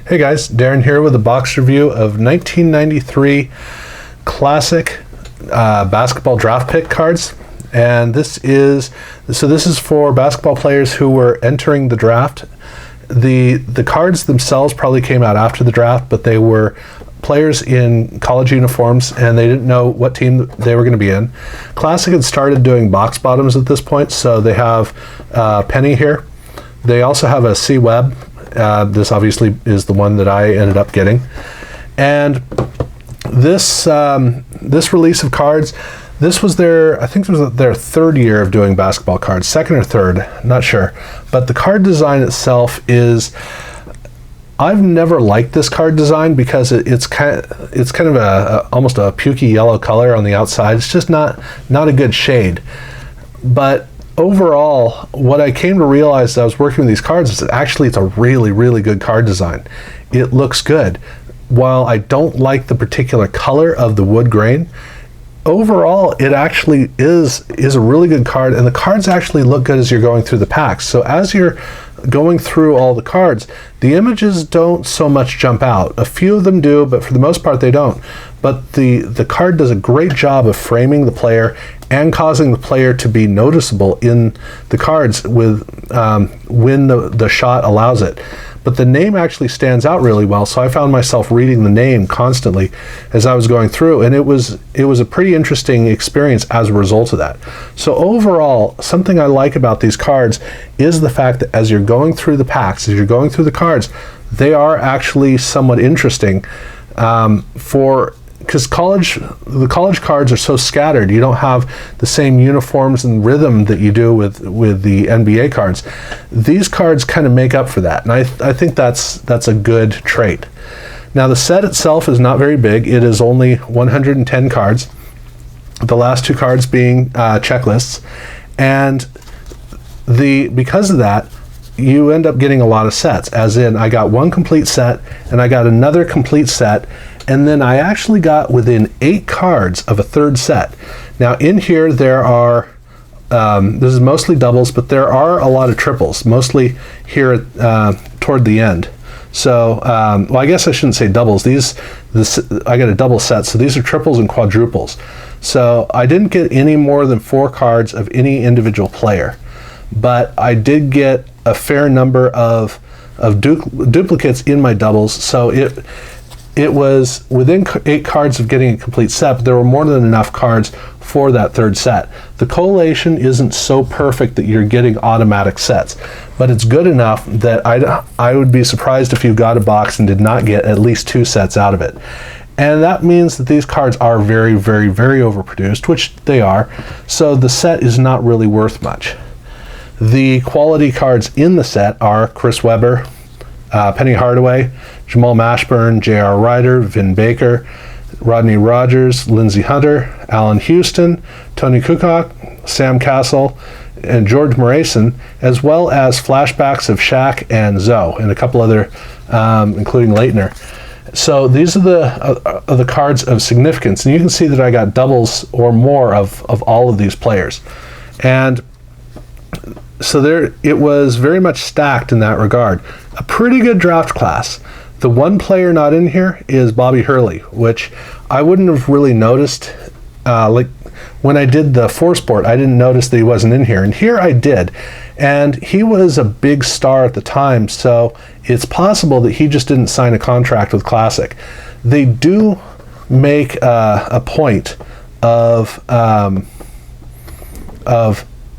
Hey guys, Darren here with a box review of 1993 classic basketball draft pick cards. And this is for basketball players who were entering the draft. The cards themselves probably came out after the draft, but they were players in college uniforms and they didn't know what team they were going to be in. Classic had started doing box bottoms at this point, so they have Penny here. They also have a C Webb. This obviously is the one that I ended up getting. And this release of cards, this was I think it was their third year of doing basketball cards, second or third, not sure. But the card design itself is, I've never liked this card design because it's kind of almost a pukey yellow color on the outside. It's just not a good shade. But overall, what I came to realize as I was working with these cards is that actually it's a really, really good card design. It looks good. While I don't like the particular color of the wood grain, overall it actually is a really good card, and the cards actually look good as you're going through the packs. So as you're going through all the cards, the images don't so much jump out. A few of them do, but for the most part they don't. But the card does a great job of framing the player and causing the player to be noticeable in the cards with when the shot allows it. But the name actually stands out really well, so I found myself reading the name constantly as I was going through, and it was a pretty interesting experience as a result of that. So overall, something I like about these cards is the fact that as you're going through the packs, as you're going through the cards, they are actually somewhat interesting because the college cards are so scattered. You don't have the same uniforms and rhythm that you do with the NBA cards. These cards kind of make up for that, and I think that's a good trait. Now the set itself is not very big. It is only 110 cards, the last two cards being checklists, and because of that, you end up getting a lot of sets, as in I got one complete set and I got another complete set, and then I actually got within 8 cards of a third set. Now in here there are, this is mostly doubles, but there are a lot of triples, mostly here toward the end. So, well, I guess I shouldn't say doubles. I got a double set, so these are triples and quadruples. So I didn't get any more than 4 cards of any individual player, but I did get a fair number of duplicates in my doubles, so it was within 8 cards of getting a complete set, but there were more than enough cards for that third set. The collation isn't so perfect that you're getting automatic sets, but it's good enough that I would be surprised if you got a box and did not get at least 2 sets out of it. And that means that these cards are very, very, very overproduced, which they are, so the set is not really worth much. The quality cards in the set are Chris Webber, Penny Hardaway, Jamal Mashburn, J.R. Ryder, Vin Baker, Rodney Rogers, Lindsey Hunter, Allen Houston, Tony Kukoc, Sam Cassell, and George Morrison, as well as flashbacks of Shaq and Zoe, and a couple other, including Leitner. So these are the cards of significance, and you can see that I got doubles or more of all of these players. And so it was very much stacked in that regard. A pretty good draft class. The one player not in here is Bobby Hurley, which I wouldn't have really noticed. Like when I did the 4-sport, I didn't notice that he wasn't in here, and here I did. And he was a big star at the time, so it's possible that he just didn't sign a contract with Classic. They do make a point of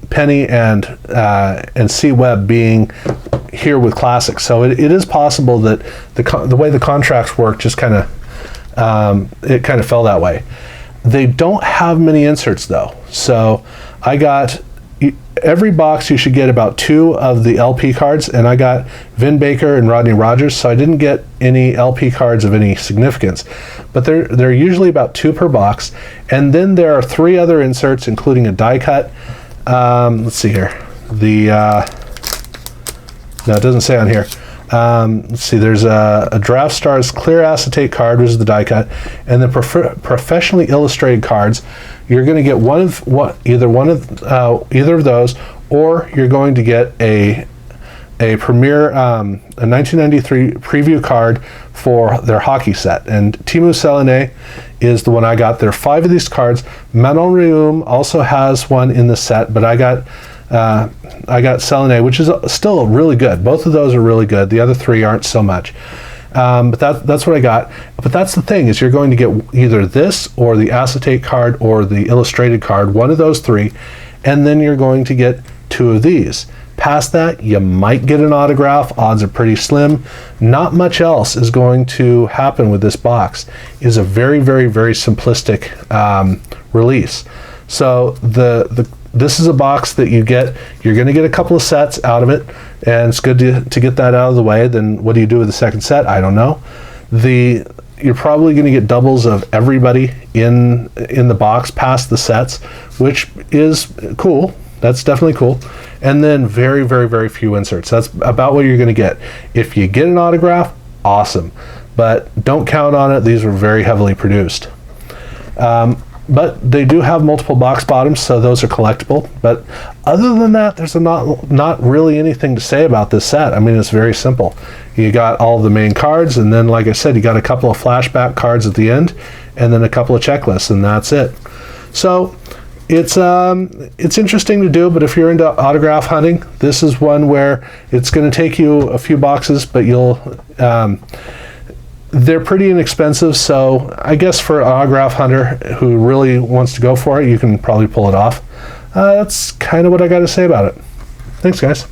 Penny and C Webb being here with Classic, so it is possible that the way the contracts work just kind of it kind of fell that way. They don't have many inserts though, so I got every box you should get about 2 of the LP cards, and I got Vin Baker and Rodney Rogers, so I didn't get any LP cards of any significance, but they're usually about 2 per box. And then there are 3 other inserts, including a die cut. Let's see here. No, it doesn't say on here. Let's see, there's a Draft Stars clear acetate card, which is the die cut, and the professionally illustrated cards. You're going to get either of those, or you're going to get a premier, a 1993 preview card for their hockey set. And Teemu Selanne is the one I got. There are 5 of these cards. Manon Rhéaume also has one in the set, but I got Selanne, which is still really good. Both of those are really good. The other 3 aren't so much. But that's what I got. But that's the thing, is you're going to get either this or the acetate card or the illustrated card, one of those 3, and then you're going to get 2 of these. Past that, you might get an autograph. Odds are pretty slim. Not much else is going to happen with this box. It is a very, very, very simplistic release. So this is a box that you get. You're going to get a couple of sets out of it, and it's good to get that out of the way. Then what do you do with the second set? I don't know. You're probably going to get doubles of everybody in the box past the sets, which is cool. That's definitely cool. And then very, very, very few inserts. That's about what you're going to get. If you get an autograph, awesome. But don't count on it. These were very heavily produced. But they do have multiple box bottoms, so those are collectible. But other than that, there's not really anything to say about this set. I mean, it's very simple. You got all the main cards, and then, like I said, you got a couple of flashback cards at the end, and then a couple of checklists, and that's it. So it's interesting to do, but if you're into autograph hunting, this is one where it's going to take you a few boxes, but they're pretty inexpensive, so I guess for an autograph hunter who really wants to go for it, you can probably pull it off. That's kind of what I got to say about it. Thanks, guys.